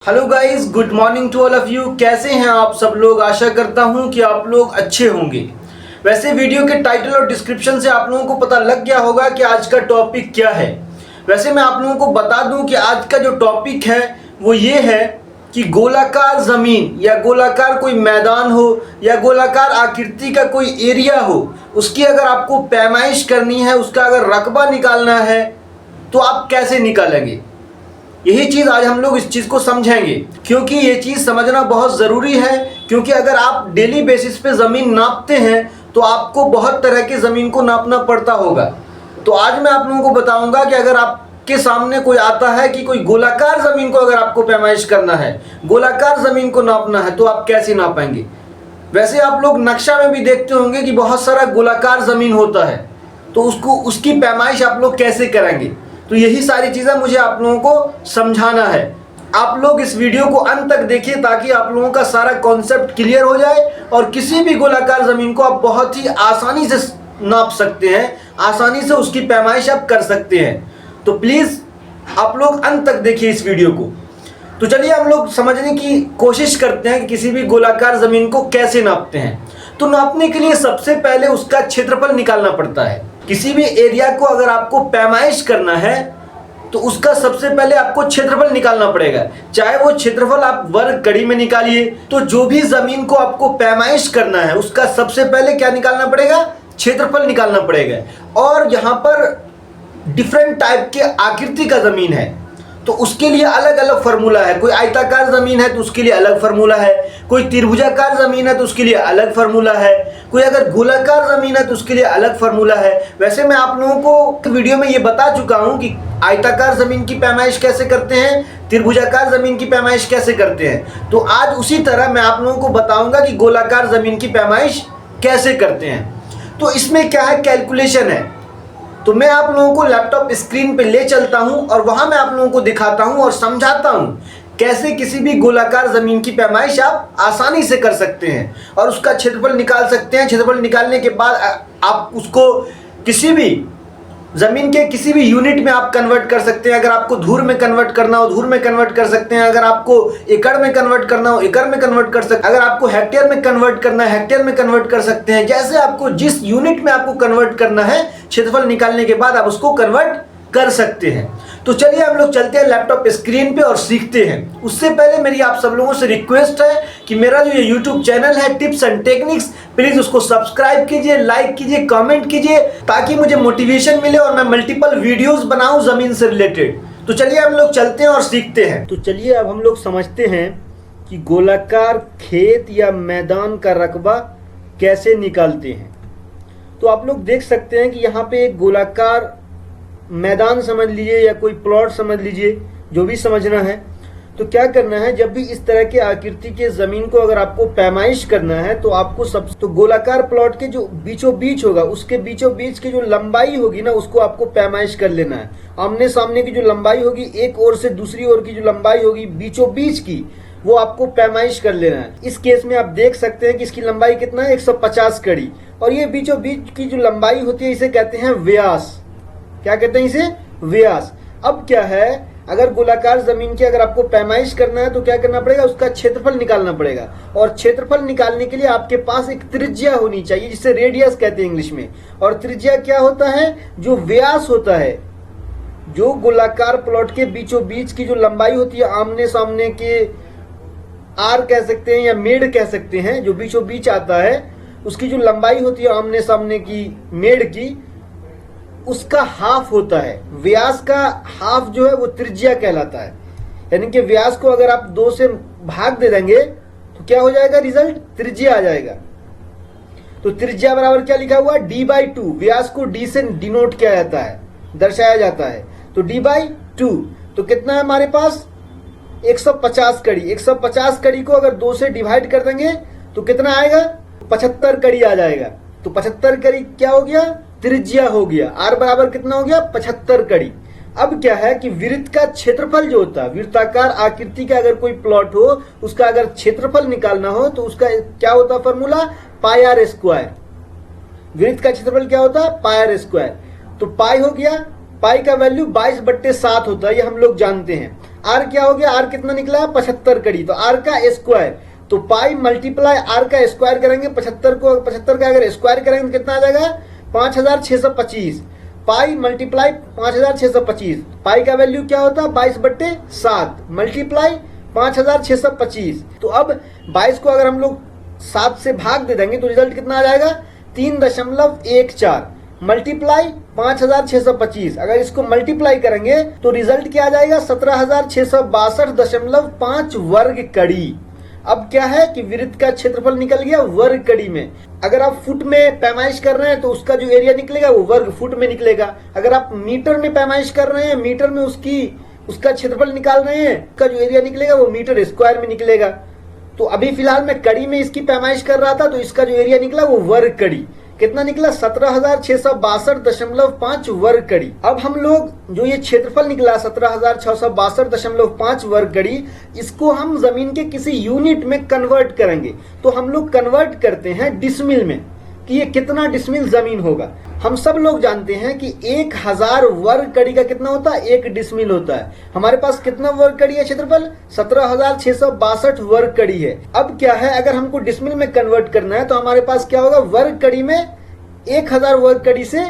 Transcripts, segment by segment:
Hello guys, good morning to all of you. कैसे हैं आप सब लोग? आशा करता हूं कि आप लोग अच्छे होंगे। वैसे वीडियो के टाइटल और डिस्क्रिप्शन से आप लोगों को पता लग गया होगा कि आज का टॉपिक क्या है। वैसे मैं आप लोगों को बता दूं कि आज का जो टॉपिक है वो ये है कि गोलाकार ज़मीन या गोलाकार कोई मैदान हो या गोलाकार आकृति का कोई एरिया हो, उसकी अगर आपको पैमाइश करनी है, उसका अगर रकबा निकालना है तो आप कैसे निकालेंगे। यही चीज़ आज हम लोग इस चीज़ को समझेंगे, क्योंकि ये चीज़ समझना बहुत ज़रूरी है। क्योंकि अगर आप डेली बेसिस पे ज़मीन नापते हैं तो आपको बहुत तरह के ज़मीन को नापना पड़ता होगा। तो आज मैं आप लोगों को बताऊंगा कि अगर आपके सामने कोई आता है कि कोई गोलाकार ज़मीन को अगर आपको पैमाइश करना है, गोलाकार ज़मीन को नापना है, तो आप कैसे नापेंगे। वैसे आप लोग नक्शा में भी देखते होंगे कि बहुत सारा गोलाकार ज़मीन होता है, तो उसकी पैमाइश आप लोग कैसे करेंगे। तो यही सारी चीज़ें मुझे आप लोगों को समझाना है। आप लोग इस वीडियो को अंत तक देखिए ताकि आप लोगों का सारा कॉन्सेप्ट क्लियर हो जाए और किसी भी गोलाकार ज़मीन को आप बहुत ही आसानी से नाप सकते हैं, आसानी से उसकी पैमाइश आप कर सकते हैं। तो प्लीज़ आप लोग अंत तक देखिए इस वीडियो को। तो चलिए हम लोग समझने की कोशिश करते हैं कि किसी भी गोलाकार ज़मीन को कैसे नापते हैं। तो नापने के लिए सबसे पहले उसका क्षेत्रफल निकालना पड़ता है। किसी भी एरिया को अगर आपको पैमाइश करना है तो उसका सबसे पहले आपको क्षेत्रफल निकालना पड़ेगा। चाहे वो क्षेत्रफल आप वर्ग कड़ी में निकालिए, तो जो भी ज़मीन को आपको पैमाइश करना है उसका सबसे पहले क्या निकालना पड़ेगा, क्षेत्रफल निकालना पड़ेगा। और यहाँ पर डिफरेंट टाइप के आकृति का ज़मीन है तो उसके लिए अलग अलग फार्मूला है। कोई आयताकार ज़मीन है तो उसके लिए अलग फार्मूला है, कोई त्रिभुजाकार ज़मीन है तो उसके लिए अलग फार्मूला है, कोई अगर गोलाकार ज़मीन है तो उसके लिए अलग फार्मूला है। वैसे मैं आप लोगों को वीडियो में ये बता चुका हूँ कि आयताकार ज़मीन की पैमाइश कैसे करते हैं, त्रिभुजाकार ज़मीन की पैमाइश कैसे करते हैं। तो आज उसी तरह मैं आप लोगों को बताऊँगा कि गोलाकार ज़मीन की पैमाइश कैसे करते हैं। तो इसमें क्या है, कैलकुलेशन है। तो मैं आप लोगों को लैपटॉप स्क्रीन पे ले चलता हूं और वहां मैं आप लोगों को दिखाता हूं और समझाता हूं कैसे किसी भी गोलाकार ज़मीन की पैमाइश आप आसानी से कर सकते हैं और उसका क्षेत्रफल निकाल सकते हैं। क्षेत्रफल निकालने के बाद आप उसको किसी भी ज़मीन के किसी भी यूनिट में आप कन्वर्ट कर सकते हैं। अगर आपको धूर में कन्वर्ट करना हो धूर में कन्वर्ट कर सकते हैं, अगर आपको एकड़ में कन्वर्ट करना हो एकड़ में कन्वर्ट कर सकते हैं, अगर आपको हेक्टेयर में कन्वर्ट करना है हेक्टेयर में कन्वर्ट कर सकते हैं। जैसे आपको जिस यूनिट में आपको कन्वर्ट करना है, क्षेत्रफल निकालने के बाद आप उसको कन्वर्ट कर सकते हैं। तो चलिए हम लोग चलते हैं लैपटॉप स्क्रीन पे और सीखते हैं। उससे पहले मेरी आप सब लोगों से रिक्वेस्ट है कि मेरा जो ये यूट्यूब चैनल है टिप्स एंड टेक्निक्स, प्लीज़ उसको सब्सक्राइब कीजिए, लाइक कीजिए, कमेंट कीजिए, ताकि मुझे मोटिवेशन मिले और मैं मल्टीपल वीडियोस बनाऊं ज़मीन से रिलेटेड। तो चलिए हम लोग चलते हैं और सीखते हैं। तो चलिए अब हम लोग समझते हैं कि गोलाकार खेत या मैदान का रकबा कैसे निकालते हैं। तो आप लोग देख सकते हैं कि यहाँ पे एक गोलाकार मैदान समझ लीजिए या कोई प्लॉट समझ लीजिए, जो भी समझना है। तो क्या करना है, जब भी इस तरह के आकृति के ज़मीन को अगर आपको पैमाइश करना है तो आपको तो गोलाकार प्लॉट के जो बीचों बीच होगा, उसके बीचों बीच की जो लंबाई होगी ना, उसको आपको पैमाइश कर लेना है। आमने सामने की जो लंबाई होगी, एक ओर से दूसरी ओर की जो लंबाई होगी बीचों बीच की, वो आपको पैमाइश कर लेना है। इस केस में आप देख सकते हैं कि इसकी लंबाई कितना है, 150 कड़ी। और ये बीचों बीच की जो लंबाई होती है इसे कहते हैं व्यास। क्या कहते हैं इसे, व्यास। अब क्या है, अगर गोलाकार ज़मीन की अगर आपको पैमाइश करना है तो क्या करना पड़ेगा, उसका क्षेत्रफल निकालना पड़ेगा। और क्षेत्रफल निकालने के लिए आपके पास एक त्रिज्या होनी चाहिए, जिसे रेडियस कहते हैं इंग्लिश में। और त्रिज्या क्या होता है, जो व्यास होता है, जो गोलाकार प्लॉट के बीचों बीच की जो लंबाई होती है, आमने सामने के आर कह सकते हैं या मेड़ कह सकते हैं, जो बीचों बीच आता है, उसकी जो लंबाई होती है आमने सामने की मेड़ की, उसका हाफ होता है। व्यास का हाफ जो है वो त्रिज्या कहलाता है। यानी कि व्यास को अगर आप 2 से भाग दे देंगे तो क्या हो जाएगा, रिजल्ट त्रिज्या आ जाएगा। तो त्रिज्या बराबर क्या लिखा हुआ, d/2। व्यास को d से डिनोट किया जाता है, दर्शाया जाता है। तो d/2 तो कितना है हमारे पास, 150 कड़ी। 150 कड़ी को अगर 2 से डिवाइड कर देंगे तो कितना आएगा, 75 कड़ी आ जाएगा। तो 75 कड़ी क्या हो गया, त्रिज्या हो गया। आर बराबर कितना हो गया, 75 कड़ी। अब क्या है कि वृत्त का क्षेत्रफल जो होता है, वृत्ताकार आकृति का अगर कोई प्लॉट हो, उसका अगर क्षेत्रफल निकालना हो तो उसका क्या होता है फॉर्मूला, पाई आर स्क्वायर। वृत्त का क्षेत्रफल क्या होता है, पाई आर स्क्वायर। तो पाई हो गया, पाई का वैल्यू 22/7 होता है, ये हम लोग जानते हैं। आर क्या हो गया, आर कितना निकला 75 कड़ी, तो आर का स्क्वायर, तो पाई मल्टीप्लाई आर का स्क्वायर करेंगे, 75 का अगर स्क्वायर करेंगे तो कितना आ जाएगा 5625, पाई मल्टीप्लाई 5625, पाई का वैल्यू क्या होता है 22/7 मल्टीप्लाई 5625। तो अब 22 को अगर हम लोग 7 से भाग दे देंगे तो रिजल्ट कितना आ जाएगा 3.14 मल्टीप्लाई 5625। अगर इसको मल्टीप्लाई करेंगे तो रिजल्ट क्या आ जाएगा 17,662.5 वर्ग कड़ी। अब क्या है कि वृत्त का क्षेत्रफल निकल गया वर्ग कड़ी में। अगर आप फुट में पैमाइश कर रहे हैं तो उसका जो एरिया निकलेगा वो वर्ग फुट में निकलेगा। अगर आप मीटर में पैमाइश कर रहे हैं, मीटर में उसका क्षेत्रफल निकाल रहे हैं, उसका जो एरिया निकलेगा वो मीटर स्क्वायर में निकलेगा। तो अभी फिलहाल मैं कड़ी में इसकी पैमाइश कर रहा था, तो इसका जो एरिया निकला वो वर्ग कड़ी कितना निकला 17,662.5 वर्ग कड़ी। अब हम लोग जो ये क्षेत्रफल निकला 17,662.5 वर्ग कड़ी, इसको हम जमीन के किसी यूनिट में कन्वर्ट करेंगे। तो हम लोग कन्वर्ट करते हैं डिसमिल में कि ये कितना डिसमिल जमीन होगा। हम सब लोग जानते हैं कि 1000 वर्ग कड़ी का कितना होता है 1 डिसमिल होता है। हमारे पास कितना वर्ग कड़ी है क्षेत्रफल 17,662 वर्ग कड़ी है। अब क्या है, अगर हमको डिसमिल में कन्वर्ट करना है तो हमारे पास क्या होगा, वर्ग कड़ी में 1000 वर्ग कड़ी से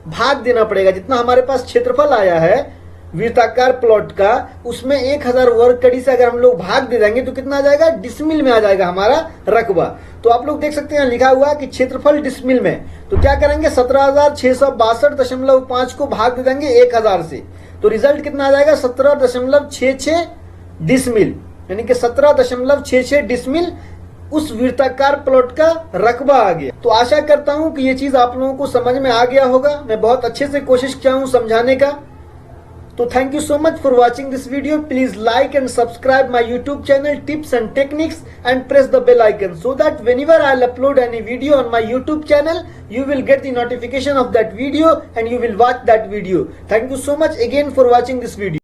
भाग देना पड़ेगा। जितना हमारे पास क्षेत्रफल आया है वृत्ताकार प्लॉट का, उसमें 1000 वर्ग कड़ी से अगर हम लोग भाग दे देंगे तो कितना आ जाएगा डिसमिल में आ जाएगा हमारा रकबा। तो आप लोग देख सकते हैं लिखा हुआ कि क्षेत्रफल डिसमिल में, तो क्या करेंगे 17,662.5 को भाग दे देंगे 1000 से, तो रिजल्ट कितना आ जाएगा 17.66 डिसमिल, यानी कि 17.66 डिसमिल उस वृत्ताकार प्लॉट का रकबा आ गया। तो आशा करता हूं कि ये चीज आप लोगों को समझ में आ गया होगा। मैं बहुत अच्छे से कोशिश किया हूं समझाने का। तो thank you so much for watching this video. Please like and subscribe my YouTube channel tips and techniques and press the bell icon so that whenever I'll upload any video on my YouTube channel, you will get the notification of that video and you will watch that video. Thank you so much again for watching this video.